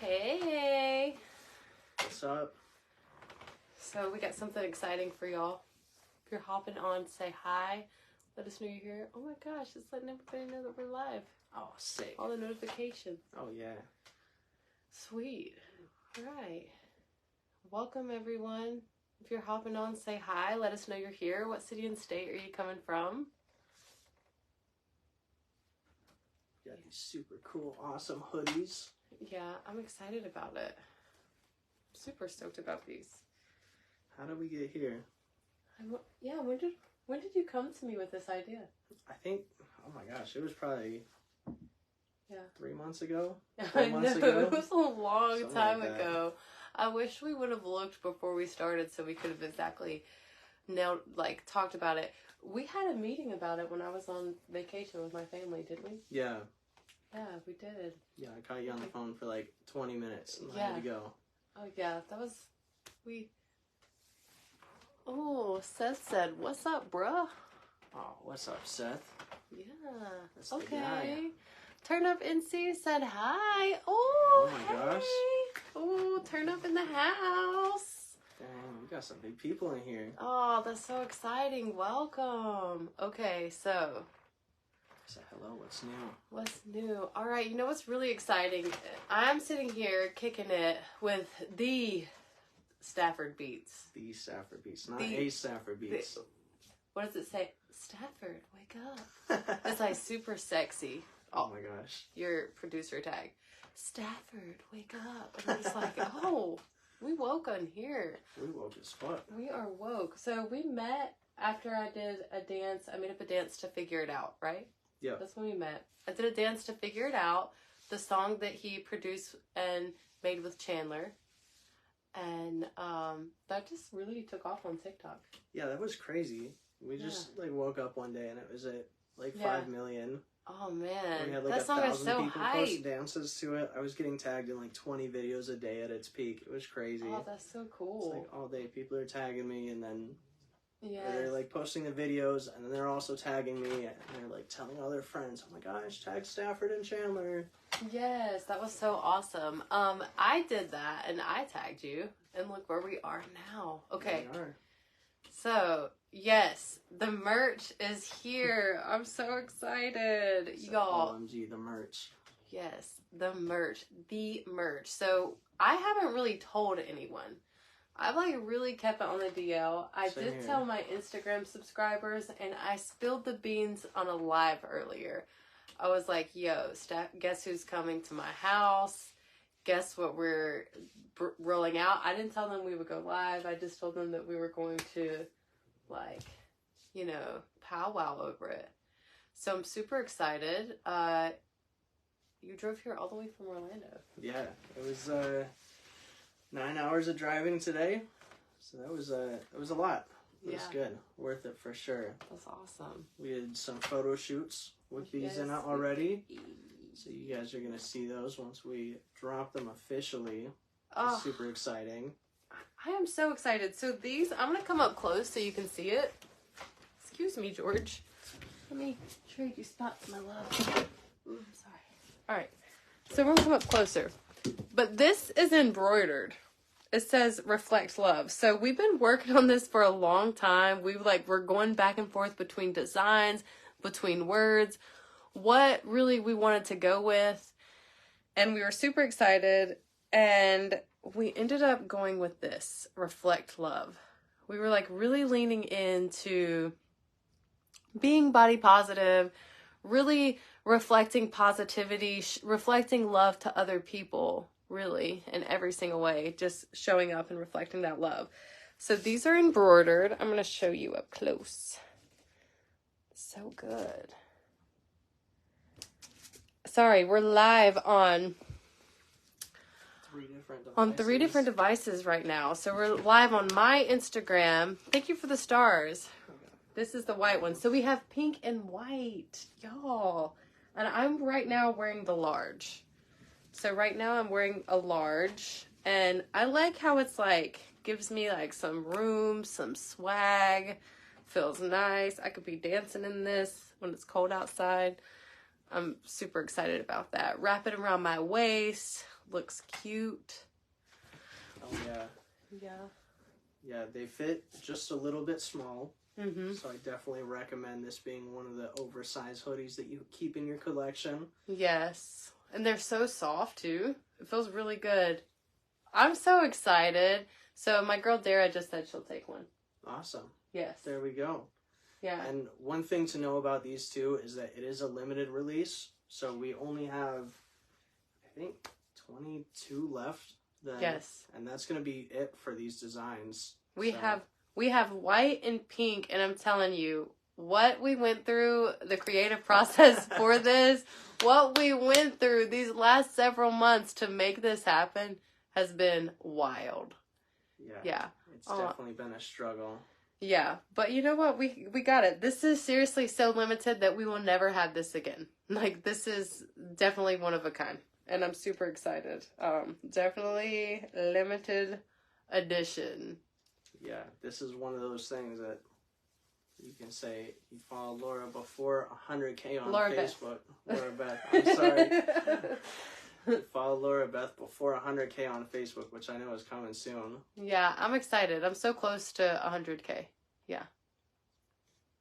Hey. What's up? So we got something exciting for y'all. If you're hopping on, say hi. Let us know you're here. Oh my gosh, it's letting everybody know that we're live. Oh, sick. All the notifications. Oh, yeah. Sweet. All right. Welcome, everyone. If you're hopping on, say hi. Let us know you're here. What city and state are you coming from? Got these super cool, awesome hoodies. Yeah, I'm excited about it. I'm super stoked about these. How did we get here? When did you come to me with this idea? I think, oh my gosh, it was probably 3 months ago. I know, it was a long Something time like that. ago. I wish we would have looked before we started so we could have exactly talked about it. We had a meeting about it when I was on vacation with my family, didn't we? Yeah. Yeah, we did. Yeah, I caught you on the phone for like 20 minutes and I had to go. Oh yeah, Oh, Seth said, "What's up, bruh?" Oh, what's up, Seth? Yeah. That's the Okay. guy. Turn Up NC said hi. Oh, my gosh. Oh, Turn Up in the house. Dang, we got some big people in here. Oh, that's so exciting. Welcome. Okay, so. So, hello, what's new? What's new? All right, you know what's really exciting? I'm sitting here kicking it with the Stafford beats. The Stafford beats, not a Stafford beats. What does it say? Stafford, wake up. It's like super sexy. Oh my gosh. Your producer tag. Stafford, wake up. And it's like, oh, we woke on here. We woke as fuck. We are woke. So we met after I did a dance. I made up a dance to figure it out, right? Yeah. That's when we met. I did a dance to figure it out. The song that he produced and made with Chandler. And that just really took off on TikTok. Yeah, that was crazy. We just woke up one day and it was at 5 million. Oh man, we had that song is so people post dances to it. I was getting tagged in 20 videos a day at its peak. It was crazy. Oh, that's so cool. It's all day people are tagging me and then yes. they're posting the videos and then they're also tagging me and they're telling all their friends, oh my gosh, tag Stafford and Chandler. Yes, that was so awesome. I did that and I tagged you and look where we are now. Okay. We are. So, yes, the merch is here. I'm so excited. So Y'all. OMG, the merch. Yes, the merch. The merch. So, I haven't really told anyone. I've really kept it on the DL. I Same did here. tell my Instagram subscribers and I spilled the beans on a live earlier. I was like, yo, guess who's coming to my house? Guess what we're rolling out? I didn't tell them we would go live. I just told them that we were going to, powwow over it. So I'm super excited. You drove here all the way from Orlando. Yeah, it was 9 hours of driving today. So that was a lot. It was good. Worth it for sure. That's awesome. We did some photo shoots with these in it already. So you guys are going to see those once we drop them officially. It's super exciting. I am so excited. So these, I'm going to come up close so you can see it. Excuse me, George. Let me trade you spots, my love. Ooh, I'm sorry. All right. So we're going to come up closer. But this is embroidered. It says reflect love. So we've been working on this for a long time. We're going back and forth between designs, between words, what really we wanted to go with. And we were super excited. And we ended up going with this, reflect love. We were really leaning into being body positive, really reflecting positivity, reflecting love to other people. Really, in every single way, just showing up and reflecting that love. So these are embroidered. I'm going to show you up close. So good. Sorry, we're live on 3 different devices. On 3 different devices right now. So we're live on my Instagram. Thank you for the stars. This is the white one. So we have pink and white, y'all. And I'm right now wearing the large. So right now I'm wearing a large, and I like how it's gives me some room, some swag, feels nice. I could be dancing in this when it's cold outside. I'm super excited about that. Wrap it around my waist, looks cute. Oh, yeah. Yeah. Yeah, they fit just a little bit small. Mm-hmm. So I definitely recommend this being one of the oversized hoodies that you keep in your collection. Yes. And they're so soft, too. It feels really good. I'm so excited. So my girl Dara just said she'll take one. Awesome. Yes. There we go. Yeah. And one thing to know about these two is that it is a limited release. So we only have, I think, 22 left. Yes. And that's going to be it for these designs. We have white and pink, and I'm telling you, what we went through, the creative process for this, what we went through these last several months to make this happen has been wild. Yeah. It's definitely been a struggle. Yeah, but you know what? We got it. This is seriously so limited that we will never have this again. Like, this is definitely one of a kind. And I'm super excited. Definitely limited edition. Yeah, this is one of those things that you can say you follow Laura before 100K on Facebook. Laura Beth. I'm sorry. You follow Laura Beth before 100K on Facebook, which I know is coming soon. Yeah, I'm excited. I'm so close to 100K. Yeah.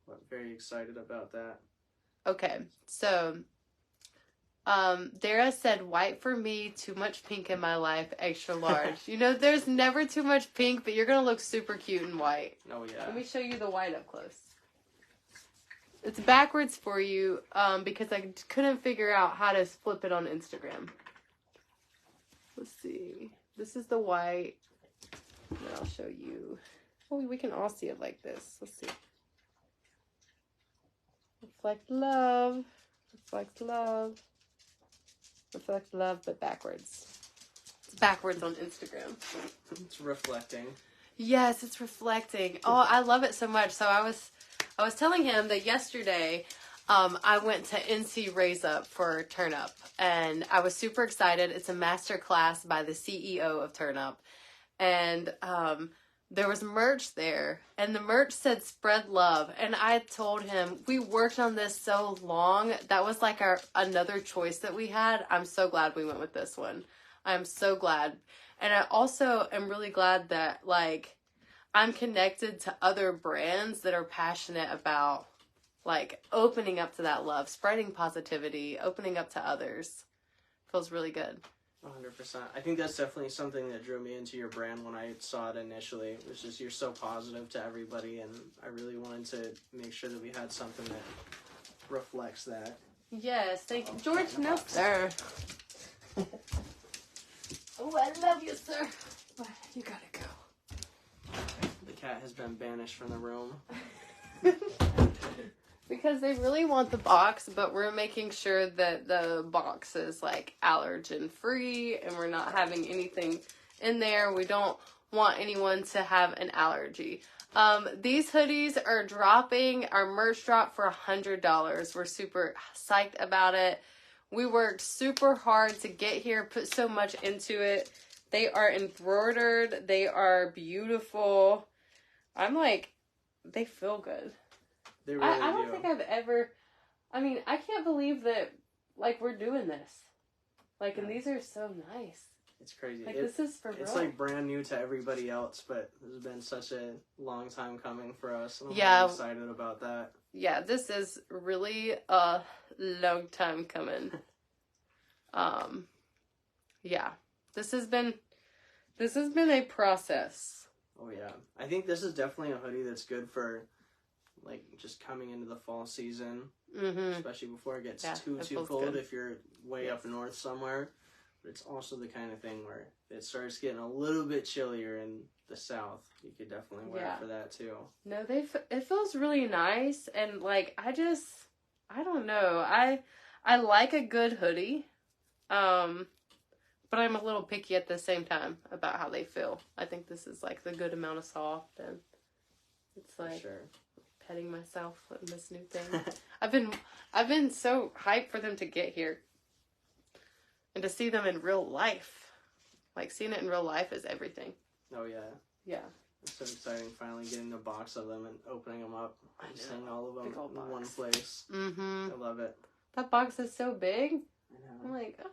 I'm very excited about that. Okay, so Dara said, white for me, too much pink in my life, extra large. You know, there's never too much pink, but you're going to look super cute in white. Oh, yeah. Let me show you the white up close. It's backwards for you because I couldn't figure out how to flip it on Instagram. Let's see. This is the white. And I'll show you. Oh, we can all see it like this. Let's see. Reflect love. Reflect love. Reflect love, but backwards. It's backwards on Instagram. It's reflecting. Yes, it's reflecting. Oh, I love it so much. So I was telling him that yesterday I went to NC Raise Up for Turn Up, and I was super excited. It's a master class by the CEO of Turn Up, and there was merch there, and the merch said spread love, and I told him we worked on this so long. That was like another choice that we had. I'm so glad we went with this one. I'm so glad. And I also am really glad that, like, I'm connected to other brands that are passionate about, like, opening up to that love, spreading positivity, opening up to others. Feels really good. 100%. I think that's definitely something that drew me into your brand when I saw it initially. It was just you're so positive to everybody, and I really wanted to make sure that we had something that reflects that. Yes, thank you. George, no, sir. Oh, I love you, sir. You gotta go. The cat has been banished from the room. Because they really want the box, but we're making sure that the box is, like, allergen free, and we're not having anything in there. We don't want anyone to have an allergy. These hoodies are dropping. Our merch dropped for $100. We're super psyched about it. We worked super hard to get here, put so much into it. They are embroidered. They are beautiful. I'm like, they feel good. They really I don't think I've ever, I mean, I can't believe that, like, we're doing this. Like, and these are so nice. It's crazy. Like, this is for real. It's, like, brand new to everybody else, but this has been such a long time coming for us. And I'm really excited about that. Yeah, this is really a long time coming. Yeah. This has been a process. Oh, yeah. I think this is definitely a hoodie that's good for, like, just coming into the fall season. Mm-hmm. Especially before it gets too cold good. If you're way up north somewhere. But it's also the kind of thing where it starts getting a little bit chillier in the south. You could definitely wear it for that too. No, it feels really nice, and, like, I don't know. I like a good hoodie, but I'm a little picky at the same time about how they feel. I think this is, like, the good amount of soft, and it's like petting myself in this new thing. I've been so hyped for them to get here. And to see them in real life. Like, seeing it in real life is everything. Oh, yeah. Yeah. It's so exciting finally getting a box of them and opening them up. And seeing all of them in one place. Mm-hmm. I love it. That box is so big. I know. I'm like, ugh.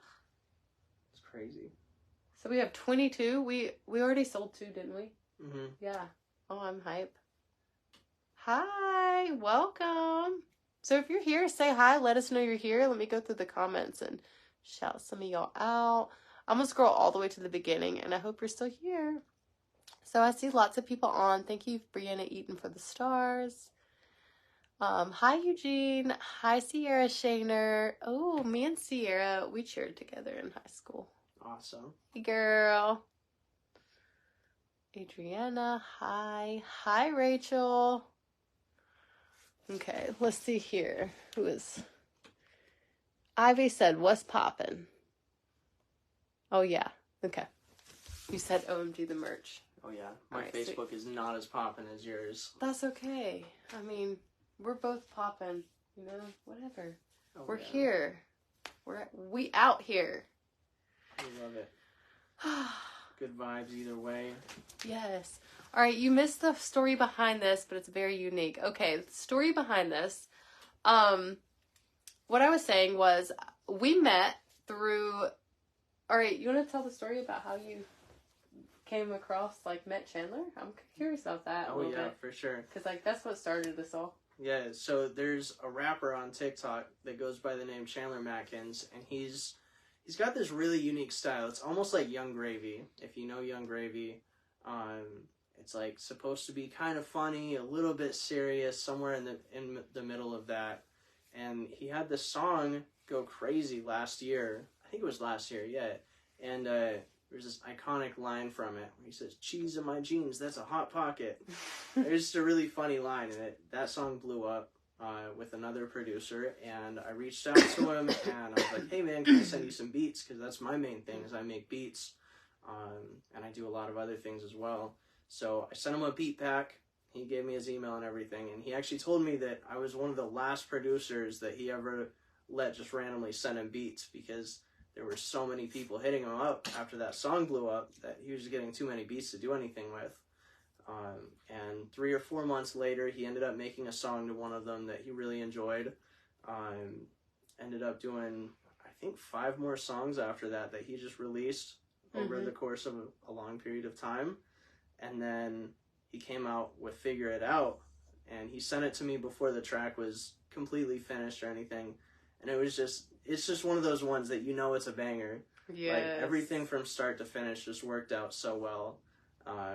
It's crazy. So we have 22. We already sold 2, didn't we? Mm-hmm. Yeah. Oh, I'm hype. Hi, welcome. So if you're here, say hi. Let us know you're here. Let me go through the comments and shout some of y'all out. I'm going to scroll all the way to the beginning, and I hope you're still here. So I see lots of people on. Thank you, Brianna Eaton, for the stars. Hi, Eugene. Hi, Sierra Shaner. Oh, me and Sierra, we cheered together in high school. Awesome. Hey, girl. Adriana, hi. Hi, Rachel. Okay, let's see here. Who is... Ivy said, what's poppin'? Oh, yeah. Okay. You said OMG the merch. Oh, yeah. My Facebook is not as poppin' as yours. That's okay. I mean, we're both poppin', you know? Whatever. Oh, we're here. We out here. I love it. Good vibes either way. Yes. All right, you missed the story behind this, but it's very unique. Okay, the story behind this. What I was saying was we met through... All right, you want to tell the story about how you came across, like, met Chandler? I'm curious about that a little bit. For sure. Because, like, that's what started this all. Yeah, so there's a rapper on TikTok that goes by the name Chandler Matkins, and he's got this really unique style. It's almost like Young Gravy. If you know Young Gravy, it's like supposed to be kind of funny, a little bit serious, somewhere in the middle of that. And he had this song go crazy last year. I think it was last year, yeah. And there's this iconic line from it where he says, "Cheese in my jeans, that's a hot pocket." It's just a really funny line, and that song blew up with another producer, and I reached out to him, and I was like, "Hey man, can I send you some beats?" Because that's my main thing, is I make beats, and I do a lot of other things as well. So I sent him a beat pack. He gave me his email and everything, and he actually told me that I was one of the last producers that he ever let just randomly send him beats, because there were so many people hitting him up after that song blew up that he was just getting too many beats to do anything with. And 3 or 4 months later, he ended up making a song to one of them that he really enjoyed. Ended up doing, I think, 5 more songs after that he just released over the course of a long period of time. And then he came out with Figure It Out, and he sent it to me before the track was completely finished or anything. And it's just one of those ones that you know it's a banger. Yes. Like, everything from start to finish just worked out so well,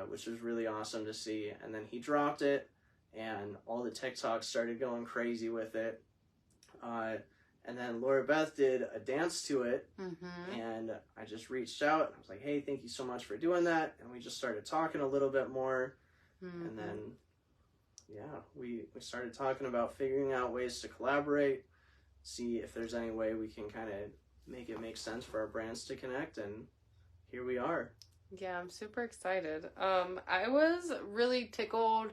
which was really awesome to see. And then he dropped it, and all the TikToks started going crazy with it. And then Laura Beth did a dance to it, and I just reached out. I was like, "Hey, thank you so much for doing that." And we just started talking a little bit more, and then, yeah, we started talking about figuring out ways to collaborate, see if there's any way we can kind of make it make sense for our brands to connect, and here we are. Yeah, I'm super excited. I was really tickled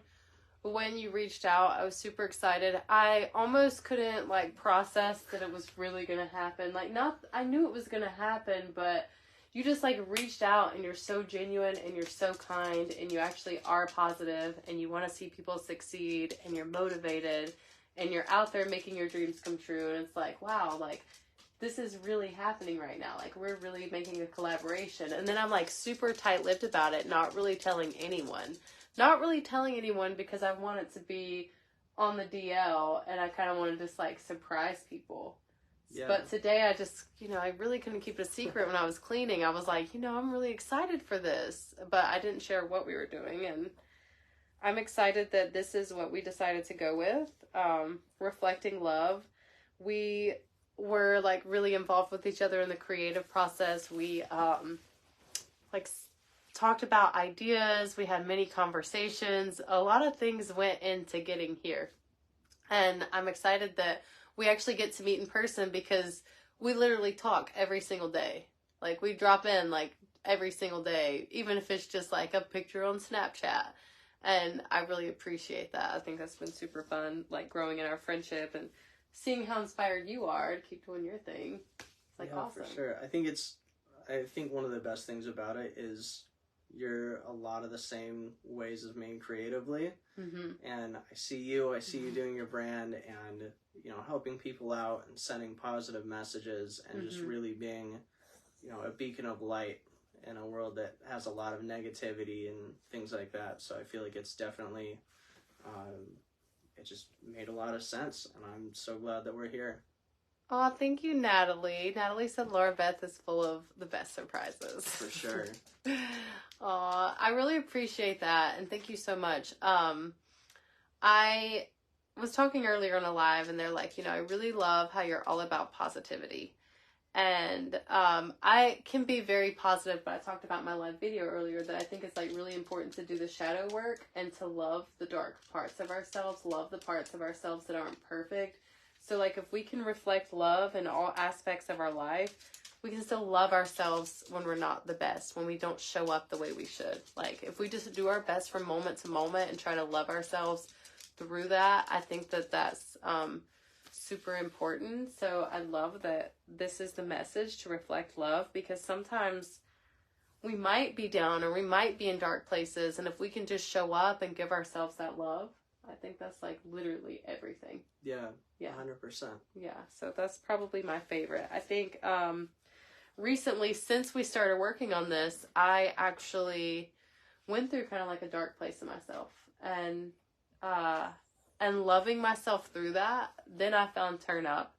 when you reached out. I was super excited. I almost couldn't, like, process that it was really gonna happen. Like, I knew it was gonna happen, but you just, like, reached out, and you're so genuine, and you're so kind, and you actually are positive, and you want to see people succeed, and you're motivated, and you're out there making your dreams come true. And it's like, wow, like, this is really happening right now. Like, we're really making a collaboration. And then I'm, like, super tight-lipped about it, not really telling anyone. Not really telling anyone because I want it to be on the DL, and I kind of want to just, like, surprise people. Yeah. But today I just, I really couldn't keep it a secret when I was cleaning. I was like, I'm really excited for this. But I didn't share what we were doing, and I'm excited that this is what we decided to go with. Reflecting Love. We were, like, really involved with each other in the creative process. We, talked about ideas. We had many conversations. A lot of things went into getting here. And I'm excited that we actually get to meet in person, because we literally talk every single day. Like, we drop in, like, every single day, even if it's just, like, a picture on Snapchat. And I really appreciate that. I think that's been super fun, like, growing in our friendship and seeing how inspired you are to keep doing your thing. It's, like, awesome. For sure. I think one of the best things about it is you're a lot of the same ways as me creatively. And I see you doing your brand, and, helping people out and sending positive messages, and just really being, a beacon of light in a world that has a lot of negativity and things like that. So I feel like it's definitely, it just made a lot of sense, and I'm so glad that we're here. Oh, thank you, Natalie. Natalie said Laura Beth is full of the best surprises. For sure. Oh, I really appreciate that, and thank you so much. I was talking earlier on a live, and they're like, you know, I really love how you're all about positivity. And I can be very positive, but I talked about in my live video earlier that I think it's like really important to do the shadow work and to love the dark parts of ourselves, love the parts of ourselves that aren't perfect. So like if we can reflect love in all aspects of our life, we can still love ourselves when we're not the best, when we don't show up the way we should. Like if we just do our best from moment to moment and try to love ourselves through that, I think that that's super important. So I love that this is the message, to reflect love, because sometimes we might be down or we might be in dark places, and if we can just show up and give ourselves that love, I think that's like literally everything. Yeah. 100%. Yeah, so that's probably my favorite. I think recently, since we started working on this, I actually went through kind of like a dark place in myself, and loving myself through that. Then I found Turn Up.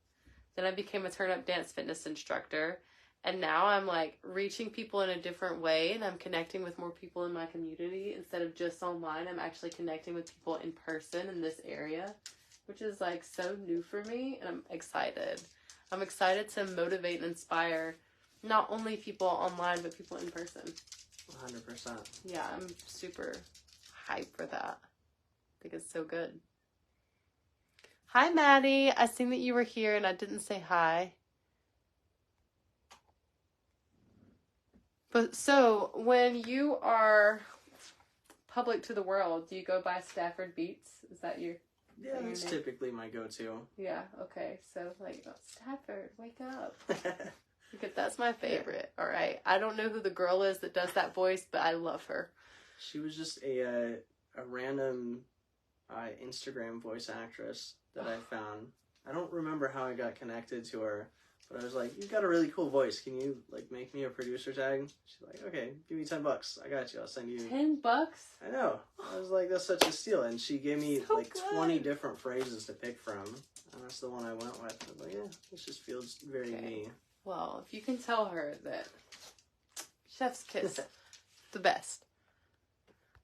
Then I became a Turn Up dance fitness instructor. And now I'm like reaching people in a different way, and I'm connecting with more people in my community instead of just online. I'm actually connecting with people in person in this area, which is like so new for me, and I'm excited. I'm excited to motivate and inspire not only people online, but people in person. 100%. Yeah, I'm super hyped for that. I think it's so good. Hi, Maddie. I seen that you were here and I didn't say hi. But so, when you are public to the world, do you go by Stafford Beats? Is that your... Yeah, that's typically my go-to. Yeah, okay. So, like, oh, Stafford, wake up. Because that's my favorite. Yeah. All right. I don't know who the girl is that does that voice, but I love her. She was just a random Instagram voice actress that I found. I don't remember how I got connected to her, but I was like, "You've got a really cool voice. Can you like make me a producer tag?" She's like, "Okay, give me $10. I got you. I'll send you." $10? I know. I was like, "That's such a steal," and she gave me so like 20 different phrases to pick from, and that's the one I went with. I was like, "Yeah, this just feels very me." Well, if you can tell her that chef's kiss, the best.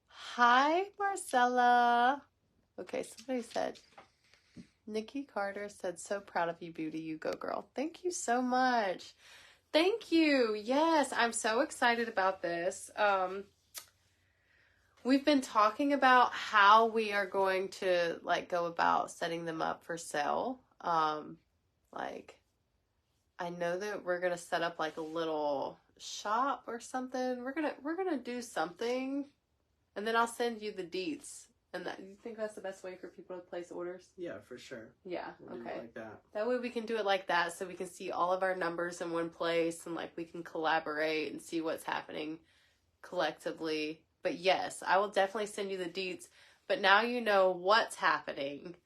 Hi, Marcella. Okay, somebody said, Nikki Carter said, so proud of you, Beauty. You go, girl. Thank you so much. Thank you. Yes, I'm so excited about this. We've been talking about how we are going to like go about setting them up for sale. Like, I know that we're gonna set up like a little shop or something. We're gonna do something, and then I'll send you the deets. And that, you think that's the best way for people to place orders? Yeah, for sure. Yeah, we'll okay. do it like that. That way we can do it like that, so we can see all of our numbers in one place, and like we can collaborate and see what's happening collectively. But yes, I will definitely send you the deets. But now you know what's happening.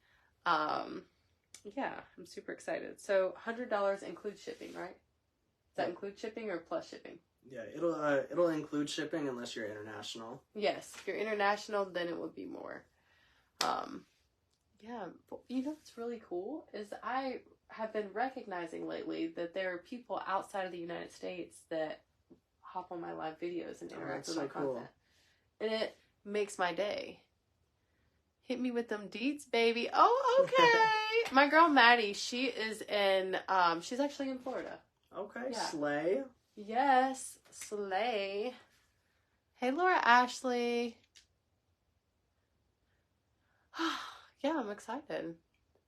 Yeah, I'm super excited. So $100 includes shipping, right? Does that include shipping or plus shipping? Yeah, it'll include shipping unless you're international. Yes, if you're international, then it would be more. Yeah, but you know what's really cool is I have been recognizing lately that there are people outside of the United States that hop on my live videos and interact with my content. And it makes my day. Hit me with them deets, baby. Oh, okay. My girl Maddie, she is in, she's actually in Florida. Okay, yeah. Slay. Yes, slay. Hey, Laura Ashley. Yeah, I'm excited.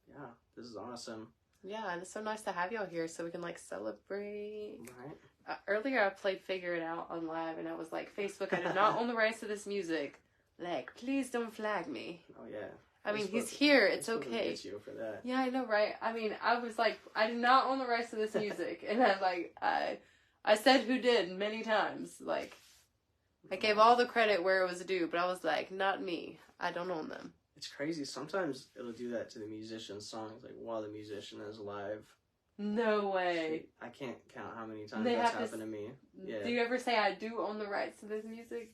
Yeah, this is awesome. Yeah, and it's so nice to have y'all here so we can, like, celebrate. Right. Earlier, I played Figure It Out on live, and I was like, Facebook, I do not own the rights to this music. Like, please don't flag me. Oh, yeah. I mean, he's here. It's okay. Get you for that. Yeah, I know, right? I mean, I was like, I do not own the rights to this music. And I'm like, I said who did many times. Like, I gave all the credit where it was due, but I was like, not me. I don't own them. It's crazy. Sometimes it'll do that to the musician's songs, like while the musician is live. No way. I can't count how many times that's happened to me. Yeah. Do you ever say I do own the rights to this music?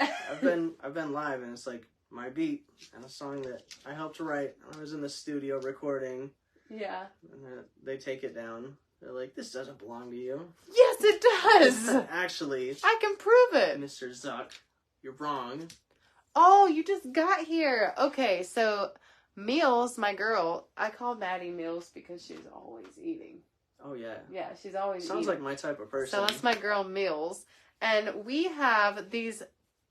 I've been live, and it's like my beat and a song that I helped write. I was in the studio recording. Yeah. And they take it down. They're like, this doesn't belong to you. Yes, it does. Actually, I can prove it. Mr. Zuck, you're wrong. Oh, you just got here. Okay, so Meals, my girl, I call Maddie Meals because she's always eating. Oh, yeah. Yeah, she's always Sounds eating. like my type of person. So that's my girl Meals. And we have these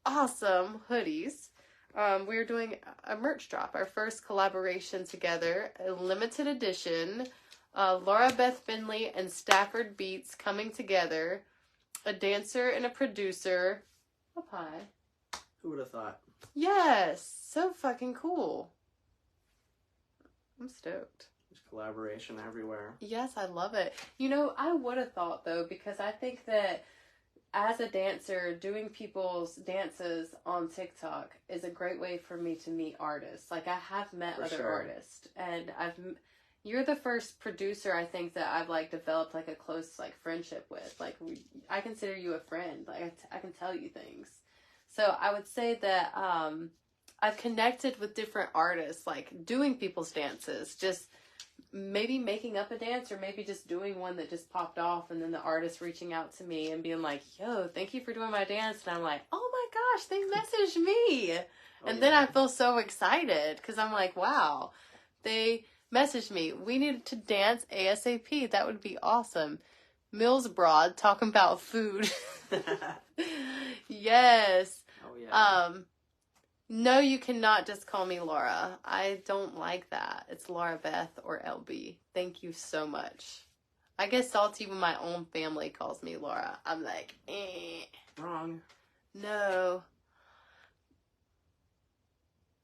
awesome hoodies. We're doing a merch drop, our first collaboration together, a limited edition. Laura Beth Finley and Stafford Beats coming together. A dancer and a producer. Up high. Who would have thought? Yes, so fucking cool. I'm stoked. There's collaboration everywhere. Yes, I love it. You know, I would have thought, though, because I think that as a dancer, doing people's dances on TikTok is a great way for me to meet artists. Like, I have met other artists, and you're the first producer, I think, that I've, like, developed, like, a close, like, friendship with. Like, I consider you a friend. Like, I can tell you things. So I would say that I've connected with different artists, like doing people's dances, just maybe making up a dance or maybe just doing one that just popped off and then the artist reaching out to me and being like, yo, thank you for doing my dance. And I'm like, oh my gosh, they messaged me. Then I feel so excited because I'm like, wow, they messaged me. We need to dance ASAP. That would be awesome. Mills Broad talking about food. Yes. Oh, yeah. No, you cannot just call me Laura. I don't like that. It's Laura Beth or LB. Thank you so much. I get salty when my own family calls me Laura. I'm like, Wrong. No.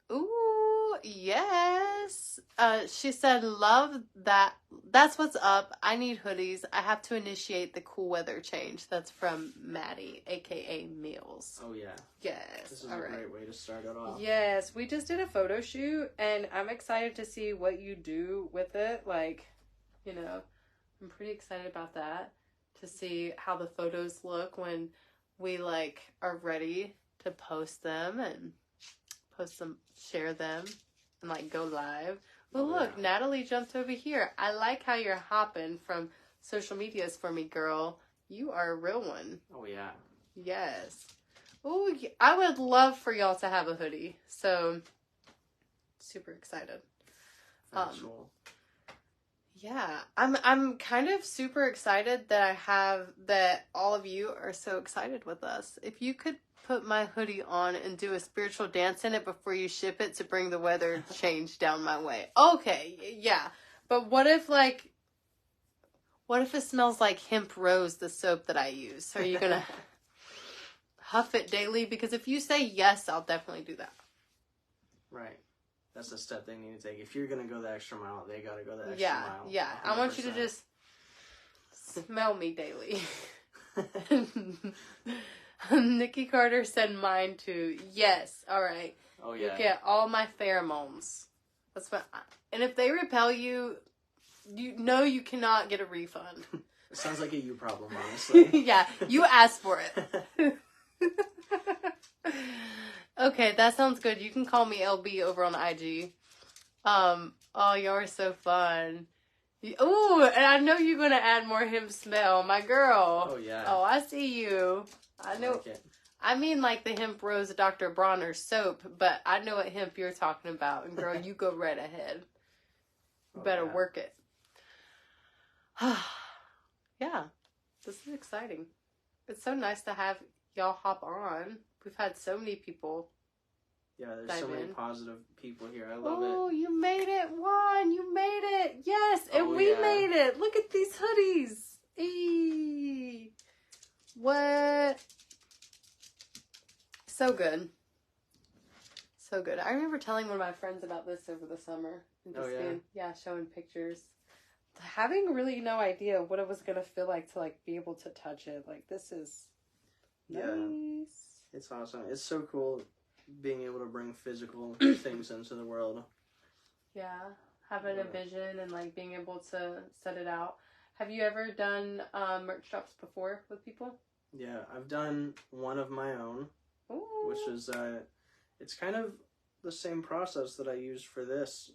Ooh, yes. She said, love that. That's what's up. I need hoodies. I have to initiate the cool weather change. That's from Maddie, aka Meals. Oh, yeah. Yes. This is a great way to start it off. Yes, we just did a photo shoot, and I'm excited to see what you do with it. Like, you know, I'm pretty excited about that. To see how the photos look when we, like, are ready to post them and share them, and like go live. Well, look, Natalie jumped over here. I like how you're hopping from social medias for me, girl. You are a real one. Oh, yeah. Yes. Oh, I would love for y'all to have a hoodie. So, super excited. Cool. Yeah, I'm kind of super excited that all of you are so excited with us. If you could put my hoodie on and do a spiritual dance in it before you ship it to bring the weather change down my way. Okay, yeah. But what if it smells like hemp rose, the soap that I use? Are you gonna huff it daily? Because if you say yes, I'll definitely do that. Right. That's the step they need to take. If you're going to go the extra mile, they got to go the extra mile. Yeah. 100%. I want you to just smell me daily. Nikki Carter said mine too. Yes. All right. Oh, yeah. You get all my pheromones. That's what. And if they repel you, you know you cannot get a refund. It sounds like a you problem, honestly. Yeah. You asked for it. Okay, that sounds good. You can call me LB over on IG. Oh, y'all are so fun. Ooh, and I know you're going to add more hemp smell. My girl. Oh, yeah. Oh, I see you. I know. Like it. I mean like the hemp rose Dr. Bronner soap, but I know what hemp you're talking about. And girl, you go right ahead. You better work it. Yeah, this is exciting. It's so nice to have y'all hop on. We've had so many people. Yeah, there's so many positive people here. I love it. Oh, you made it, Juan. You made it. Yes, and we made it. Look at these hoodies. Eee. What? So good. So good. I remember telling one of my friends about this over the summer. And just showing pictures. Having really no idea what it was going to feel like to like be able to touch it. Like, this is nice. It's awesome. It's so cool being able to bring physical things into the world. Yeah. having a vision and like being able to set it out. Have you ever done merch drops before with people? Yeah, I've done one of my own. Ooh. Which is it's kind of the same process that I used for this.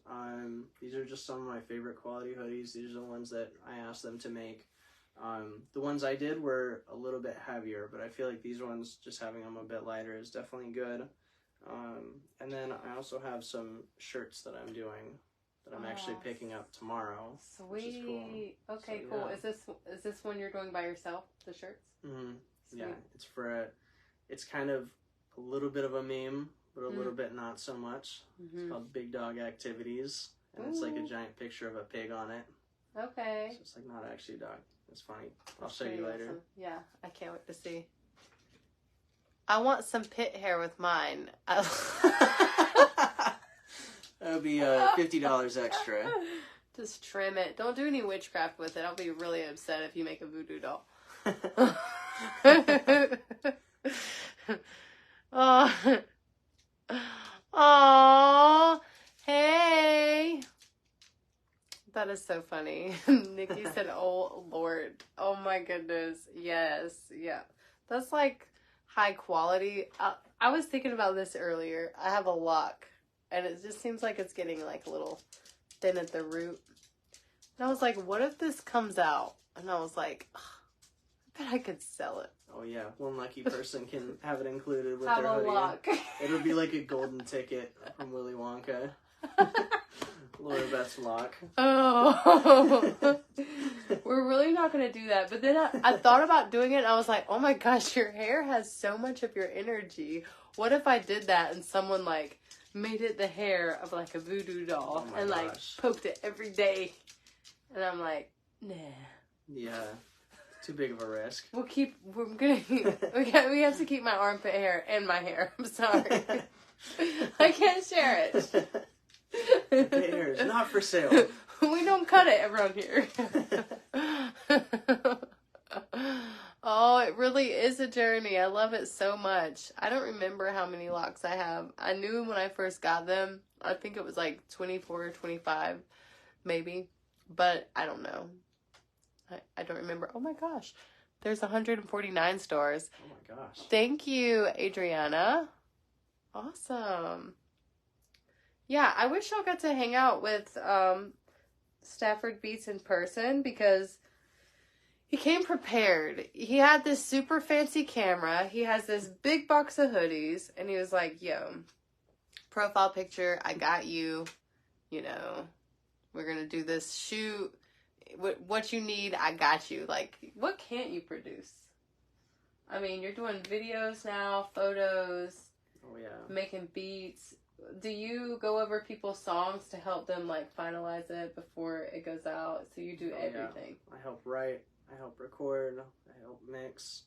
These are just some of my favorite quality hoodies. These are the ones that I asked them to make. The ones I did were a little bit heavier, but I feel like these ones, just having them a bit lighter, is definitely good. And then I also have some shirts that I'm doing that I'm actually picking up tomorrow. Sweet. Which is cool. Okay, so, cool. Yeah. Is this one you're doing by yourself? The shirts? Mm-hmm. Yeah, it's kind of a little bit of a meme, but a little bit not so much. It's called Big Dog Activities, and it's like a giant picture of a pig on it. Okay. So it's like not actually a dog. It's funny. I'll show you later. Awesome. Yeah, I can't wait to see. I want some pit hair with mine. That'll be $50 extra. Just trim it. Don't do any witchcraft with it. I'll be really upset if you make a voodoo doll. Oh, hey. That is so funny. Nikki said, oh, Lord. Oh, my goodness. Yes. Yeah. That's like high quality. I was thinking about this earlier. I have a lock, and it just seems like it's getting like a little thin at the root. And I was like, what if this comes out? And I was like, I bet I could sell it. Oh, yeah. One lucky person can have it included with their hoodie. Lock. It'll be like a golden ticket from Willy Wonka. Laura Beth's lock. Oh. We're really not going to do that. But then I thought about doing it, and I was like, oh my gosh, your hair has so much of your energy. What if I did that and someone like made it the hair of like a voodoo doll and like poked it every day? And I'm like, nah. Yeah. Too big of a risk. We have to keep my armpit hair and my hair. I'm sorry. I can't share it. Armpit hair is not for sale. We don't cut it around here. Oh, it really is a journey. I love it so much. I don't remember how many locks I have. I knew when I first got them. I think it was like 24 or 25, maybe. But I don't know. I don't remember. Oh my gosh. There's 149 stars. Oh my gosh. Thank you, Adriana. Awesome. Yeah, I wish y'all got to hang out with Stafford Beats in person, because he came prepared. He had this super fancy camera. He has this big box of hoodies, and he was like, yo, profile picture, I got you. You know, we're going to do this shoot. What you need, I got you. Like, what can't you produce? I mean, you're doing videos now, photos. Oh, yeah. Making beats. Do you go over people's songs to help them, like, finalize it before it goes out? So you do everything. Yeah. I help write. I help record. I help mix.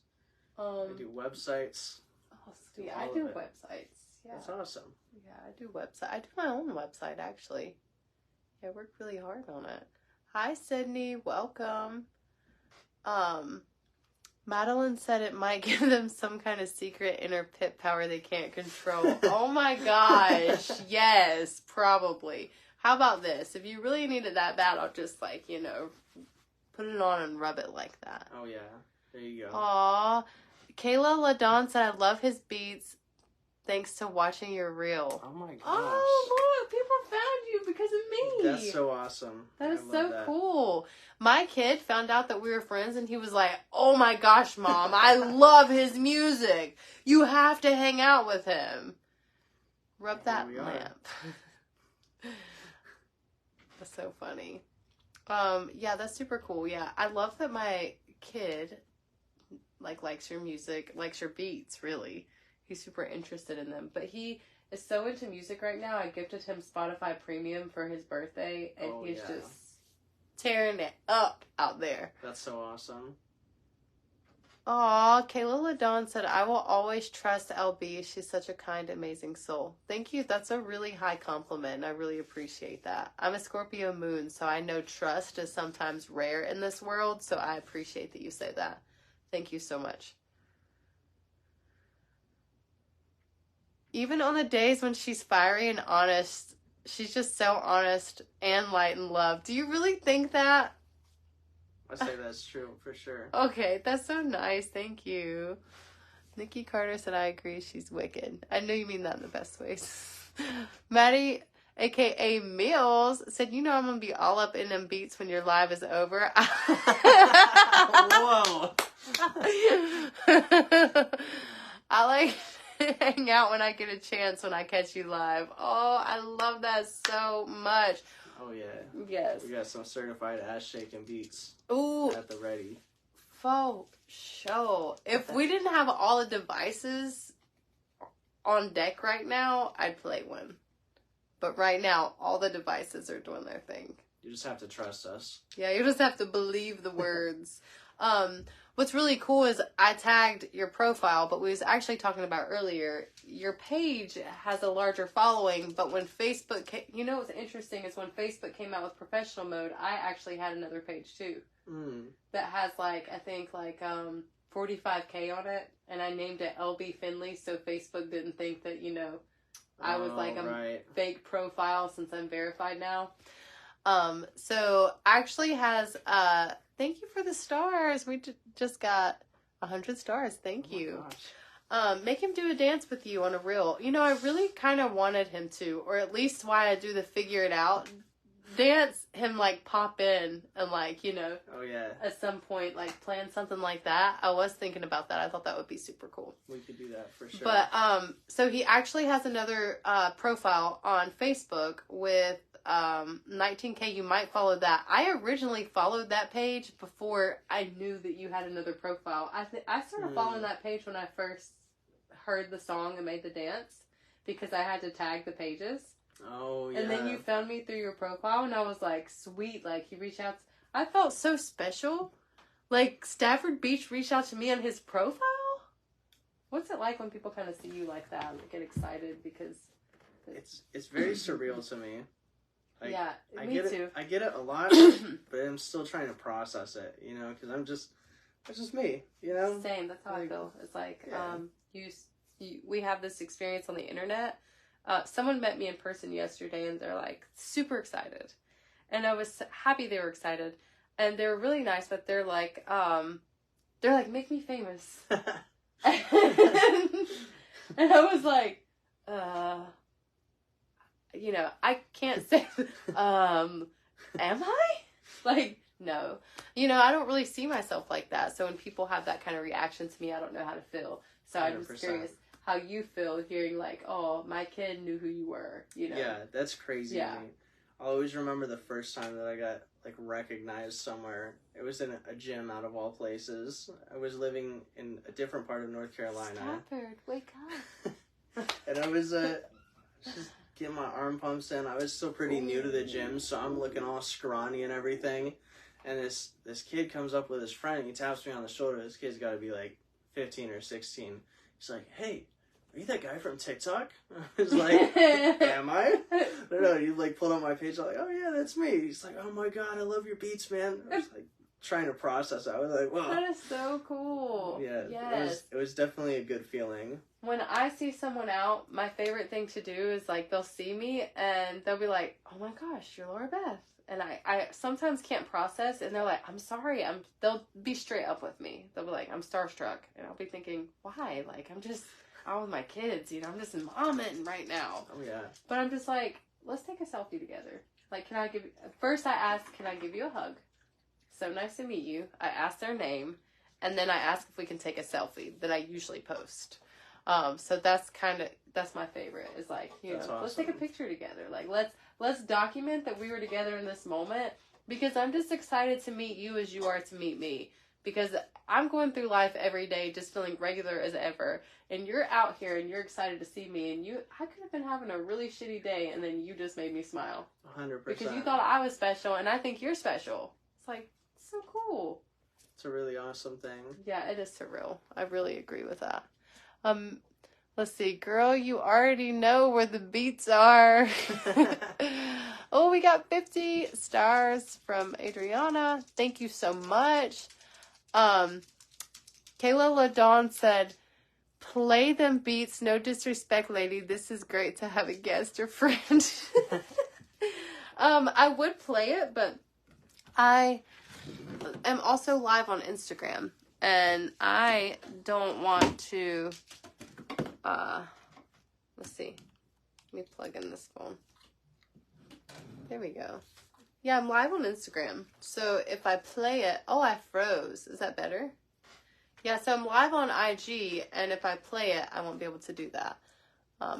I do websites. Oh, sweet. I do websites. Yeah. That's awesome. Yeah, I do website. I do my own website, actually. Yeah, I work really hard on it. Hi, Sydney. Welcome. Madeline said it might give them some kind of secret inner pit power they can't control. Oh my gosh. Yes, probably. How about this? If you really need it that bad, I'll just, like, you know, put it on and rub it like that. Oh, yeah. There you go. Aw. Kayla LaDon said, I love his beats. Thanks to watching your reel. Oh my gosh. Oh, look, people found you because of me. That's so awesome. That is so cool. My kid found out that we were friends, and he was like, oh my gosh, Mom, I love his music. You have to hang out with him. Rub that lamp. That's so funny. Yeah, that's super cool. Yeah, I love that my kid, like, likes your music, likes your beats, really. He's super interested in them. But he is so into music right now. I gifted him Spotify Premium for his birthday, and he's just tearing it up out there. That's so awesome. Aw, Kayla LaDon said, I will always trust LB. She's such a kind, amazing soul. Thank you. That's a really high compliment. I really appreciate that. I'm a Scorpio moon, so I know trust is sometimes rare in this world, so I appreciate that you say that. Thank you so much. Even on the days when she's fiery and honest, she's just so honest and light and love. Do you really think that? I say that's true for sure. Okay, that's so nice. Thank you. Nikki Carter said, I agree. She's wicked. I know you mean that in the best ways. Maddie, a.k.a. Meals, said, you know I'm going to be all up in them beats when your live is over. Whoa. I like to hang out when I get a chance when I catch you live. Oh, I love that so much. Oh, yeah. Yes. We got some certified ass shaking beats. Ooh. At the ready. Faux show. If we didn't have all the devices on deck right now, I'd play one. But right now, all the devices are doing their thing. You just have to trust us. Yeah, you just have to believe the words. What's really cool is I tagged your profile, but we was actually talking about earlier, your page has a larger following, but when Facebook you know what's interesting is when Facebook came out with professional mode, I actually had another page too. That has like, I think like 45K on it, and I named it LB Finley so Facebook didn't think that, you know, I was like a fake profile since I'm verified now. So actually has thank you for the stars. We just got 100 stars. Thank you. Make him do a dance with you on a reel. You know, I really kind of wanted him to, or at least why I do the figure it out dance, him like pop in and like, you know, oh yeah, at some point like plan something like that. I was thinking about that. I thought that would be super cool. We could do that for sure. But so he actually has another profile on Facebook with 19K. You might follow that. I originally followed that page before I knew that you had another profile. I started following that page when I first heard the song and made the dance because I had to tag the pages. Oh, yeah. And then you found me through your profile, and I was like, sweet, like, he reached out. I felt so special. Like, Stafford Beach reached out to me on his profile? What's it like when people kind of see you like that and get excited because... It's very surreal to me. Like, yeah, me too. I get it a lot, but I'm still trying to process it, you know, because it's just me, you know? Same, that's how I feel. It's like, we have this experience on the internet. Someone met me in person yesterday and they're like super excited. And I was happy they were excited. And they were really nice, but they're like, make me famous. And I was like, you know, I can't say, am I? Like, no. You know, I don't really see myself like that. So when people have that kind of reaction to me, I don't know how to feel. So 100%. I'm just curious how you feel hearing like, oh, my kid knew who you were, you know? Yeah, that's crazy to me. I'll always remember the first time that I got like recognized somewhere. It was in a gym out of all places. I was living in a different part of North Carolina. Stafford, wake up. And I was just getting my arm pumps in. I was still pretty new to the gym, so I'm looking all scrawny and everything. And this kid comes up with his friend, and he taps me on the shoulder. This kid's got to be like 15 or 16. He's like, hey, are you that guy from TikTok? I was like, am I? No, he like pulled up my page. I'm like, oh yeah, that's me. He's like, oh my god, I love your beats, man. I was like trying to process it. I was like, wow. That is so cool. Yeah, yes. It was definitely a good feeling. When I see someone out, my favorite thing to do is like they'll see me and they'll be like, oh my gosh, you're Laura Beth. And I sometimes can't process, and they're like, I'm sorry. They'll be straight up with me. They'll be like, I'm starstruck. And I'll be thinking, why? Like, I'm just out with my kids, you know, I'm just momming right now. Oh, yeah. But I'm just like, let's take a selfie together. Like, first I ask, can I give you a hug? So nice to meet you. I ask their name, and then I ask if we can take a selfie that I usually post. So that's my favorite, is like, you know, awesome. Let's take a picture together. Like, let's document that we were together in this moment, because I'm just excited to meet you as you are to meet me, because I'm going through life every day just feeling regular as ever, and you're out here and you're excited to see me, and I could have been having a really shitty day, and then you just made me smile. 100%. Because you thought I was special, and I think you're special. It's like, so cool. It's a really awesome thing. Yeah, it is surreal. I really agree with that. Let's see. Girl, you already know where the beats are. Oh, we got 50 stars from Adriana. Thank you so much. Kayla LaDawn said, Play them beats. No disrespect, lady. This is great to have a guest or friend. I would play it, but I am also live on Instagram, and I don't want to, let's see. Let me plug in this phone. There we go. Yeah, I'm live on Instagram. So if I play it, oh, I froze. Is that better? Yeah, so I'm live on IG, and if I play it, I won't be able to do that.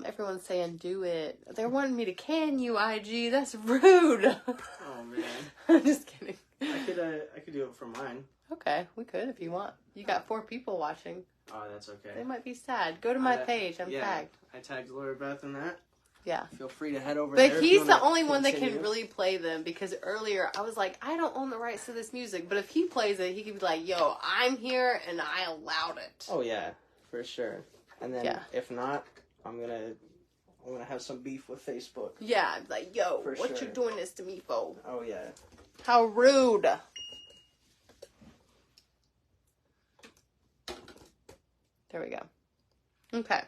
Everyone's saying, do it. They're wanting me to can you, IG. That's rude. Oh, man. I'm just kidding. I could do it for mine. Okay, we could if you want. You got 4 people watching. Oh, that's okay. They might be sad. Go to my page. I'm tagged. I tagged Laura Beth in that. Yeah. Feel free to head over there. But he's the only one that can really play them, because earlier I was like, I don't own the rights to this music. But if he plays it, he can be like, yo, I'm here and I allowed it. Oh, yeah. For sure. And then if not, I'm gonna have some beef with Facebook. Yeah, I'm like, yo, what you doing this to me for? Oh, yeah. How rude. There we go. Okay.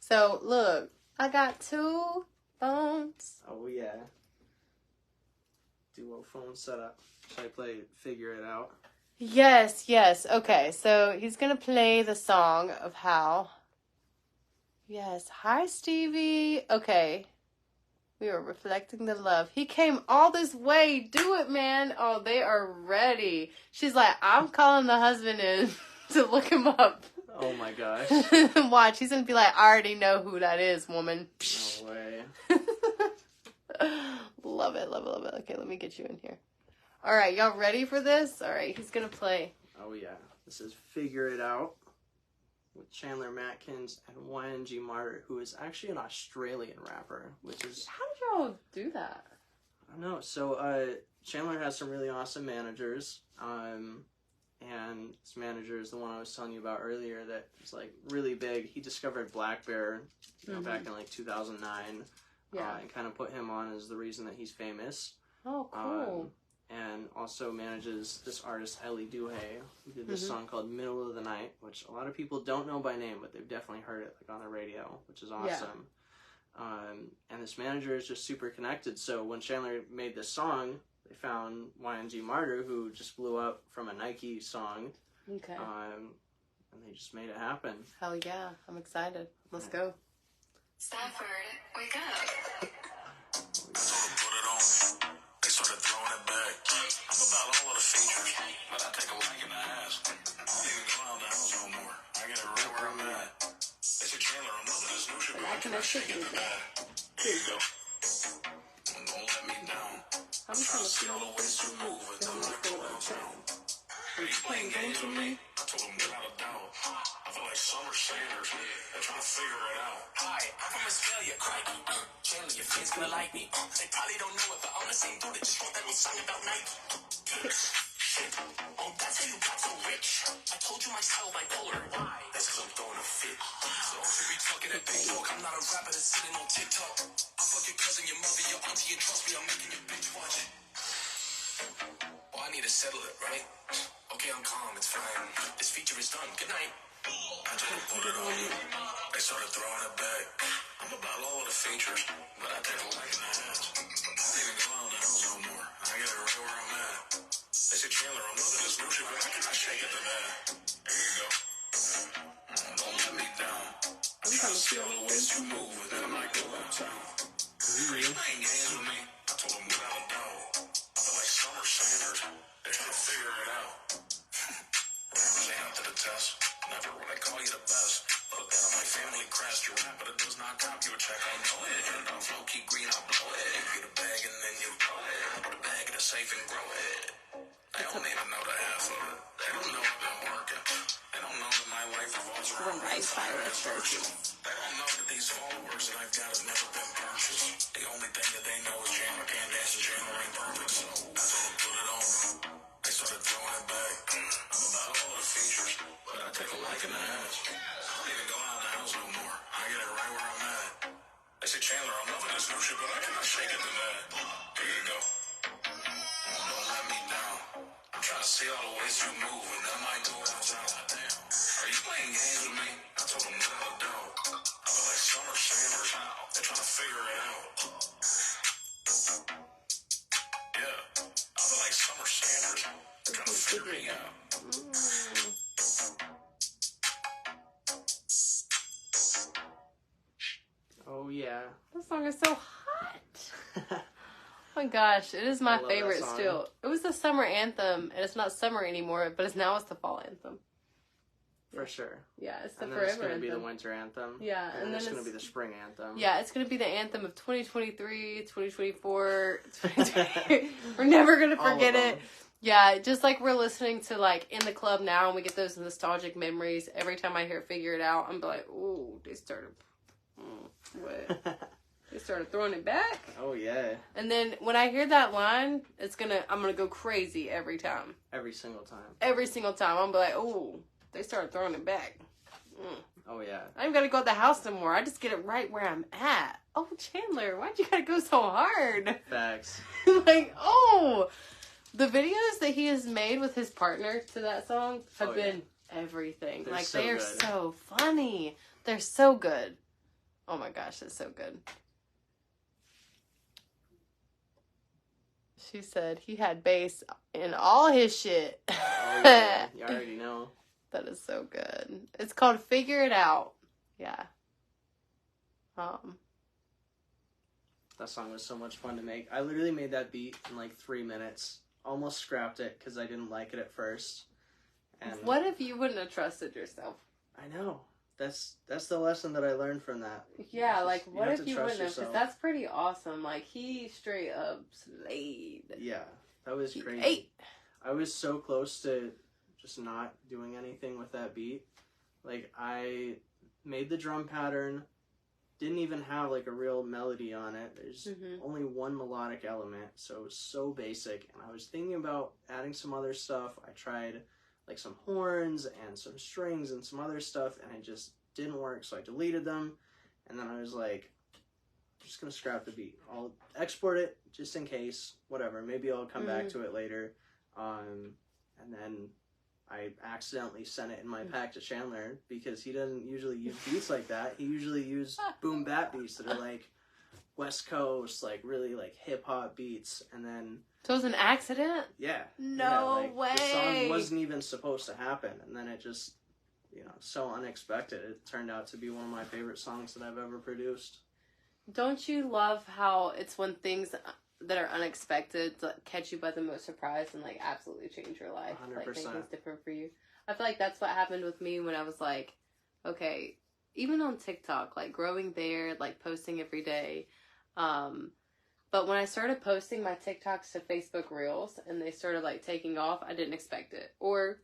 So, look. I got 2 phones. Oh, yeah. Duo phone setup. Should I play Figure It Out? Yes. Okay, so he's going to play the song of how. Yes. Hi, Stevie. Okay. We are reflecting the love. He came all this way. Do it, man. Oh, they are ready. She's like, I'm calling the husband in to look him up. Oh my gosh. Watch, he's gonna be like, I already know who that is, woman. No way. Love it. Okay, let me get you in here. Alright, y'all ready for this? Alright, he's gonna play. Oh yeah. This is Figure It Out with Chandler Matkins and OMG I, who is actually an Australian rapper, which is... How did y'all do that? I don't know. So, Chandler has some really awesome managers. And this manager is the one I was telling you about earlier that was like really big. He discovered Black Bear back in like 2009. Yeah. And kind of put him on as the reason that he's famous. Oh, cool. And also manages this artist, Ellie Duhay, who did this song called Middle of the Night, which a lot of people don't know by name, but they've definitely heard it like on the radio, which is awesome. Yeah. And this manager is just super connected. So when Chandler made this song, they found OMG I, who just blew up from a Nike song. Okay. And they just made it happen. Hell yeah. I'm excited. Let's go. Stafford, wake up. Put it on. They started throwing it back. I'm about all of the features, but I take a whack in the ass. I don't even go out the house no more. I get it right where I'm at. They say, Chandler, I'm loving this new shit, but I cannot shake it to that. Here you go. Don't let me down. I'm trying to see all the ways to move it. I'm not going downtown. Are you playing games with me? I told them without a doubt. I feel like Summer Sanders. They're trying to figure it out. Hi, I'm from Australia, crikey. Chandler, your fans gonna like me. They probably don't know it, but I'm the same dude that just wrote that little song about Nike. Shit. Oh, that's how you got so rich. I told you my style bipolar. Why? That's because I'm throwing a fit. So don't you be talking that big talk. I'm not a rapper that's sitting on TikTok. I'll fuck your cousin, your mother, your auntie, and trust me, I'm making your bitch watch it. Oh, I need to settle it, right? Okay, I'm calm, it's fine. This feature is done. Good night. I just put it on you. They started throwing it back. I'm about all of the features, but I take a whack in the ass. I don't even go out the house no more. I get it right where I'm at. They say, Chandler, I'm loving this new shit, but I cannot shake it to that. Here you go. Don't let me down. I'm trying to see all the ways you move, and then I might go downtown. Are you playing games with me? I told them without a doubt. I feel like Summer Sanders. They're trying to figure it out. Rappers ain't up to the test. Never would I call you the best. Look down my family crest. You rap, but it does not cop you a check. I know it. You're not low key green, I'll blow it. You get a bag and then you blow it. Put a bag in a safe and grow it. They don't even know the half of it. They don't know I've been working. They don't know that my life revolves around They don't know that these followers that I've got have never been purchased. The only thing that they know is Chandler can't dance and Chandler ain't perfect. So I told them put it on. They started throwing it back. I'm about all of the features, but I take a whack in the ass. I don't even go out the house no more. I get it right where I'm at. They say, Chandler, I'm loving this new shit, but I cannot shake it to that. Here you go. Don't let me down. I'm trying to see all the ways you move, and that might go outside. Damn. Are you playing games with me? I told them yeah. That song is so hot. Oh my gosh, it is my favorite still. It was the summer anthem, and it's not summer anymore, but it's the fall anthem. For sure. Yeah, it's the and forever then it's going to anthem. be the winter anthem. Yeah, and then it's going to be the spring anthem. Yeah, it's going to be the anthem of 2023, 2024, 2023. We're never going to forget it. Yeah, just like we're listening to, like, In the Club now, and we get those nostalgic memories. Every time I hear Figure It Out, I'm like, ooh, they started... what? They started throwing it back. Oh, yeah. And then when I hear that line, I'm going to go crazy every time. Every single time. Every single time. I'm like, ooh, they started throwing it back. Oh, yeah. I ain't got to go to the house no more. I just get it right where I'm at. Oh, Chandler, why'd you got to go so hard? Facts. Like, oh... The videos that he has made with his partner to that song have been everything. They're like, so they are good. so funny. They're so good. Oh my gosh, it's so good. She said he had bass in all his shit. Oh, yeah. You already know. That is so good. It's called Figure It Out. Yeah. That song was so much fun to make. I literally made that beat in like 3 minutes. Almost scrapped it because I didn't like it at first. And what if you wouldn't have trusted yourself? I know. That's the lesson that I learned from that. Yeah, like, what if you wouldn't have? Yourself. Because that's pretty awesome. Like, he straight up slayed. Yeah, that was crazy. Ate. I was so close to just not doing anything with that beat. Like, I made the drum pattern, didn't even have, like, a real melody on it. There's only one melodic element, so it was so basic. And I was thinking about adding some other stuff. I tried, like, some horns and some strings and some other stuff, and it just didn't work, so I deleted them. And then I was like, I'm just going to scrap the beat. I'll export it just in case, whatever. Maybe I'll come back to it later. And then I accidentally sent it in my pack to Chandler because he doesn't usually use beats like that. He usually uses boom bap beats that are like West Coast, like really like hip hop beats. And then so it was an accident? Yeah. No way. The song wasn't even supposed to happen, and then it just, so unexpected. It turned out to be one of my favorite songs that I've ever produced. Don't you love how it's when things that are unexpected catch you by the most surprise and like absolutely change your life? 100%. Like make things different for you. I feel like that's what happened with me when I was like, okay, even on TikTok, like growing there, like posting every day. But when I started posting my TikToks to Facebook Reels and they started like taking off, I didn't expect it. Or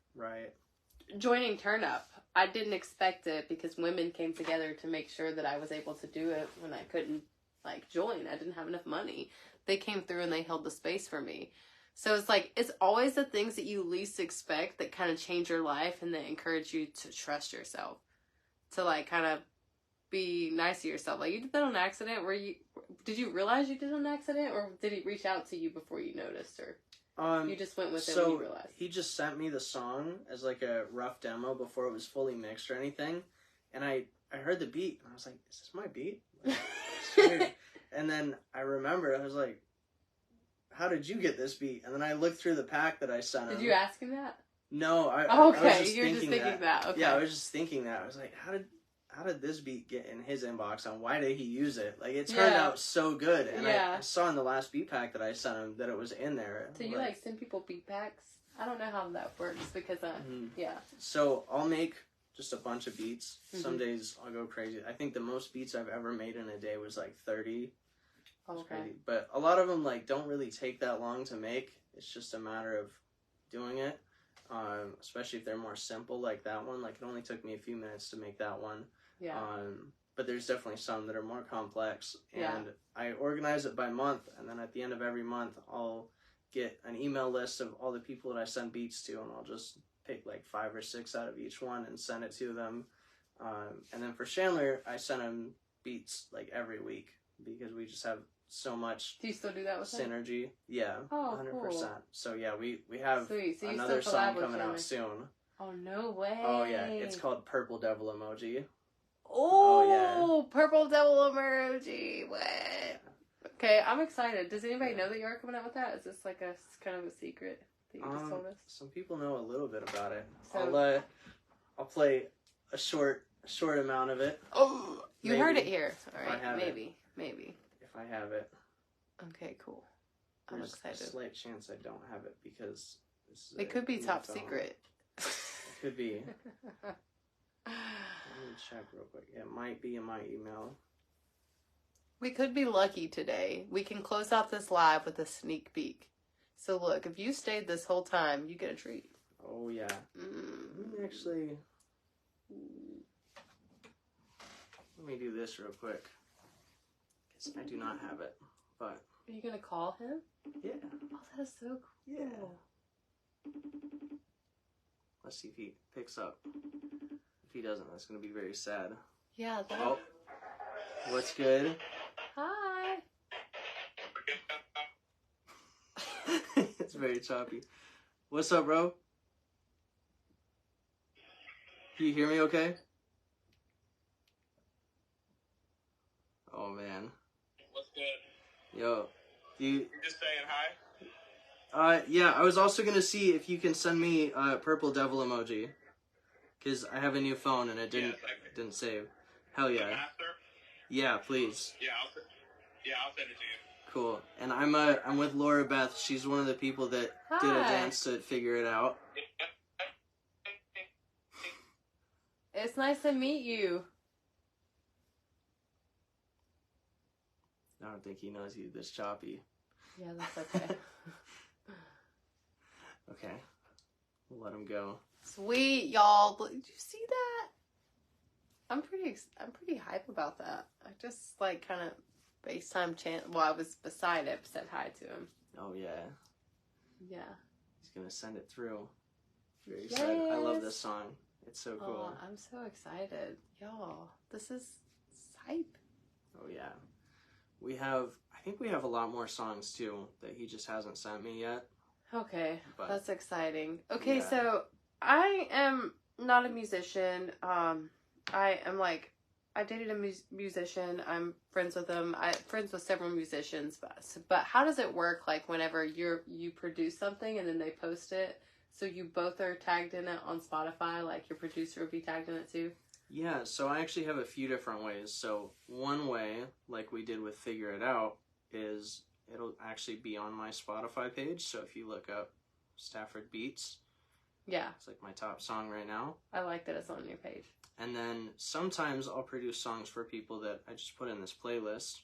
joining Turn Up, I didn't expect it because women came together to make sure that I was able to do it when I couldn't like join. I didn't have enough money. They came through and they held the space for me. So it's like, it's always the things that you least expect that kind of change your life and that encourage you to trust yourself. To like kind of be nice to yourself. Like, you did that on accident? Did you realize you did it on accident, or did he reach out to you before you noticed, or you just went with it when you realized? He just sent me the song as like a rough demo before it was fully mixed or anything, and I heard the beat and I was like, is this my beat? Like, it's weird. And then I remember I was like, how did you get this beat? And then I looked through the pack that I sent him. Did you ask him that? No, I was just thinking that. Okay. Yeah, I was just thinking that. I was like, how did this beat get in his inbox and why did he use it? Like, it turned out so good. And I saw in the last beat pack that I sent him that it was in there. So you like send people beat packs? I don't know how that works because So I'll make just a bunch of beats. Some days I'll go crazy. I think the most beats I've ever made in a day was like 30. Okay. But a lot of them like don't really take that long to make. It's just a matter of doing it. Especially if they're more simple like that one. Like, it only took me a few minutes to make that one. Yeah. But there's definitely some that are more complex. And I organize it by month. And then at the end of every month, I'll get an email list of all the people that I send beats to. And I'll just pick like 5 or 6 out of each one and send it to them. And then for Chandler, I send him beats like every week. Because we just have so much do you still do that with synergy. Him? Yeah, 100%. Cool. So yeah, we have So another song coming out soon. Oh, no way. Oh yeah, it's called Purple Devil Emoji. Oh, yeah. Purple Devil Emoji. What? Okay, I'm excited. Does anybody know that you are coming out with that? Is this like a kind of a secret that you just told us? Some people know a little bit about it. So, I'll play a short short amount of it. Oh, you Maybe. heard it here. All If I right, have maybe. If I have it. Okay, cool. I'm There's excited. a slight chance I don't have it because this is It could be new top phone. secret. It could be. Let me check real quick. It might be in my email. We could be lucky today. We can close out this live with a sneak peek. So look, if you stayed this whole time, you get a treat. Oh yeah. Let me actually. Let me do this real quick. Because I do not have it. But. Are you gonna call him? Yeah. Oh, that is so cool. Yeah. Let's see if he picks up. If he doesn't, that's going to be very sad. Yeah. That... Oh. What's good? Hi. It's very choppy. What's up, bro? Can you hear me okay? Oh, man. What's good? Yo. You just saying hi? Yeah, I was also going to see if you can send me a purple devil emoji. Because I have a new phone and it didn't save. Hell yeah. Master? Yeah, please. Yeah, I'll send it to you. Cool. And I'm with Laura Beth. She's one of the people that did a dance to figure it out. It's nice to meet you. I don't think he knows he's this choppy. Yeah, that's okay. Okay. We'll let him go. Sweet, y'all. Did you see that? I'm pretty hype about that. I just like kind of FaceTime Well, I was beside it, said hi to him. Oh yeah. Yeah. He's gonna send it through. Very excited. I love this song. It's so cool. Oh, I'm so excited. Y'all, this is hype. Oh yeah. I think we have a lot more songs too that he just hasn't sent me yet. Okay, But, that's exciting. Okay, yeah. so I am not a musician. I dated a musician. I'm friends with him. I'm friends with several musicians. But how does it work? Like whenever you produce something and then they post it, so you both are tagged in it on Spotify. Like your producer would be tagged in it too. Yeah, so I actually have a few different ways. So one way, like we did with Figure It Out, is it'll actually be on my Spotify page. So if you look up Stafford Beats, yeah, it's like my top song right now. I like that it's on your page. And then sometimes I'll produce songs for people that I just put in this playlist.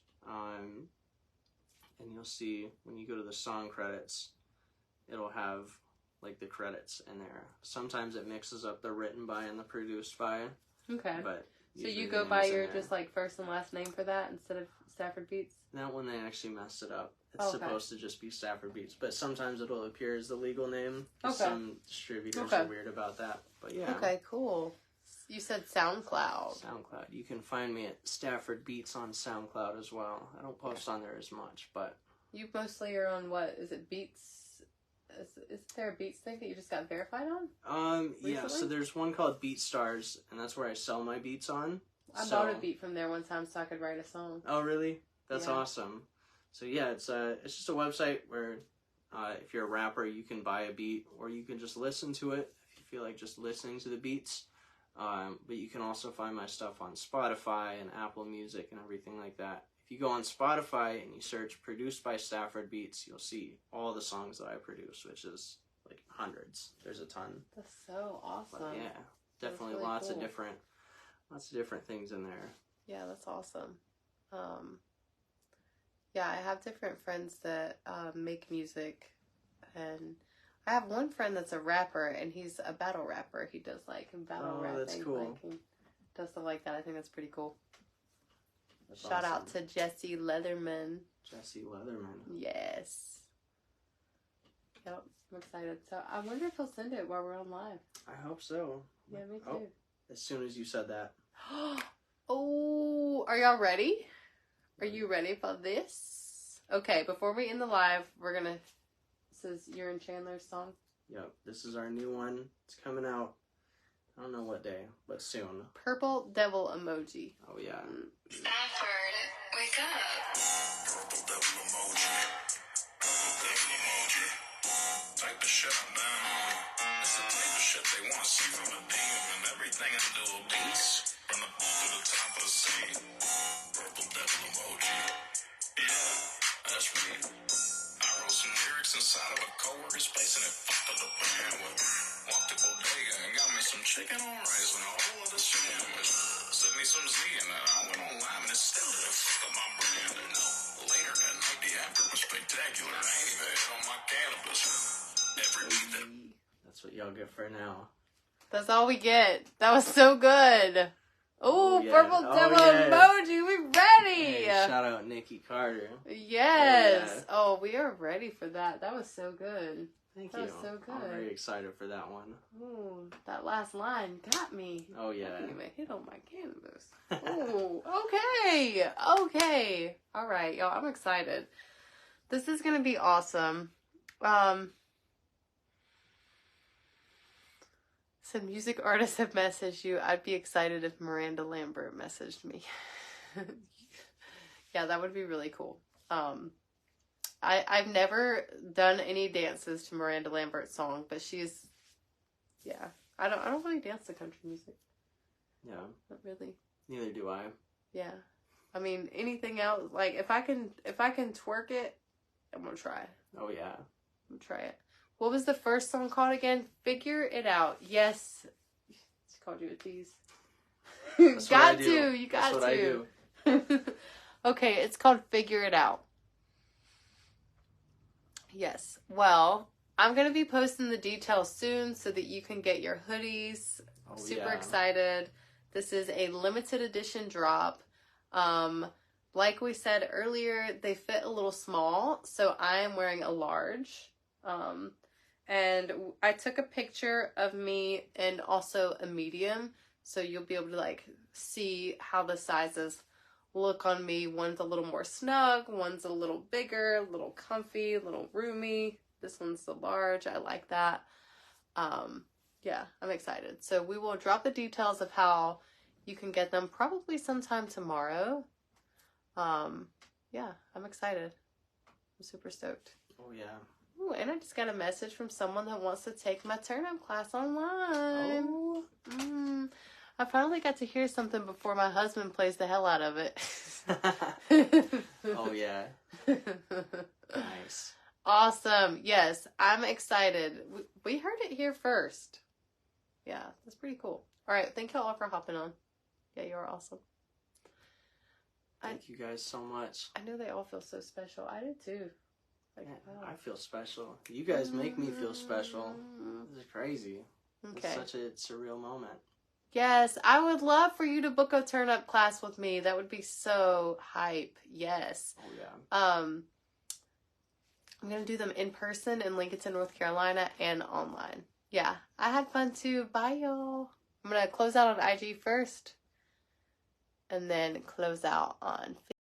And you'll see when you go to the song credits, it'll have like the credits in there. Sometimes it mixes up the written by and the produced by. Okay. But so you go by your just like first and last name for that instead of Stafford Beats? That one they actually messed it up. It's Okay. supposed to just be Stafford Beats, but sometimes it'll appear as the legal name. Okay. Some distributors are weird about that. But yeah. Okay, cool. You said SoundCloud. SoundCloud. You can find me at Stafford Beats on SoundCloud as well. I don't post on there as much, but You mostly are on what? Is it Beats? Is there a Beats thing that you just got verified on? yeah, so Recently? there's one called BeatStars, and that's where I sell my beats on. I bought a beat from there one time so I could write a song. Oh, really? That's Yeah. awesome. So yeah, it's just a website where if you're a rapper, you can buy a beat, or you can just listen to it if you feel like just listening to the beats. But you can also find my stuff on Spotify and Apple Music and everything like that. If you go on Spotify and you search Produced by Stafford Beats, you'll see all the songs that I produce, which is like hundreds. There's a ton. That's so awesome. But yeah, definitely really lots cool. of different things in there. Yeah, that's awesome. Yeah, I have different friends that make music, and I have one friend that's a rapper, and he's a battle rapper. He does like battle rapping. That's cool. Like, he does stuff like that. I think that's pretty cool. That's Shout out awesome. to Jesse Leatherman. Jesse Leatherman. Yes. Yep, I'm excited. So I wonder if he'll send it while we're on live. I hope so. Yeah, me Oh, too. as soon as you said that. Oh, are y'all ready? Are you ready for this? Okay, before we end the live, we're gonna. This is your and Chandler's song. Yep, this is our new one. It's coming out. I don't know what day, but soon. Purple devil emoji. Oh yeah. Stafford, wake up. Purple devil emoji. Purple devil emoji. Type of shit I'm down. It's the type of shit they want to see from a demon. And everything I do a beast. From the booth to the top of the scene. Purple devil emoji. Yeah, that's me. I wrote some lyrics inside of a co-worker's place and it fucked up the bandwidth. Walked to bodega and got me some chicken on rice and a whole other sandwich. Sent me some Z and then I went online and it still didn't fuck up my brand. And later that night the after was spectacular. I ain't even hit on my cannabis. Every beat that... That's what y'all get for now. That's all we get. That was so good. Ooh, yeah. purple devil emoji. We ready. Hey, shout out Nikki Carter. Yes. Oh, we are ready for that. That was so good. Thank that you. Was so good. I'm very excited for that one. Ooh, that last line got me. Oh yeah. I didn't even hit on my cannabis. Ooh, okay. Okay. All right, y'all. I'm excited. This is gonna be awesome. Some music artists have messaged you. I'd be excited if Miranda Lambert messaged me. Yeah, that would be really cool. I've never done any dances to Miranda Lambert's song, but she's, yeah. I don't really dance to country music. Yeah. Not really. Neither do I. Yeah. I mean, anything else, like, if I can twerk it, I'm gonna try. Oh yeah. I'm gonna try it. What was the first song called again? Figure It Out. Yes. She called you a tease. Got to. You got to. That's what I do. Okay, it's called Figure It Out. Yes. Well, I'm going to be posting the details soon so that you can get your hoodies. Oh, Super yeah. excited. This is a limited edition drop. Like we said earlier, they fit a little small, so I am wearing a large. And I took a picture of me and also a medium, so you'll be able to like see how the sizes look on me. One's a little more snug, one's a little bigger, a little comfy, a little roomy. This one's the large. I like that. Yeah, I'm excited. So we will drop the details of how you can get them probably sometime tomorrow. Yeah, I'm excited. I'm super stoked. Oh yeah. Ooh, and I just got a message from someone that wants to take my turn-up class online. Oh. I finally got to hear something before my husband plays the hell out of it. Oh yeah. Nice. Awesome. Yes, I'm excited. We heard it here first. Yeah, that's pretty cool. All right, thank y'all for hopping on. Yeah, you're awesome. Thank you guys so much. I know they all feel so special. I do too. Like, Man, wow. I feel special. You guys make me feel special. This is crazy. Okay. It's such a surreal moment. Yes, I would love for you to book a turn-up class with me. That would be so hype. Yes. Oh yeah. I'm going to do them in person in Lincoln, North Carolina, and online. Yeah, I had fun too. Bye, y'all. I'm going to close out on IG first, and then close out on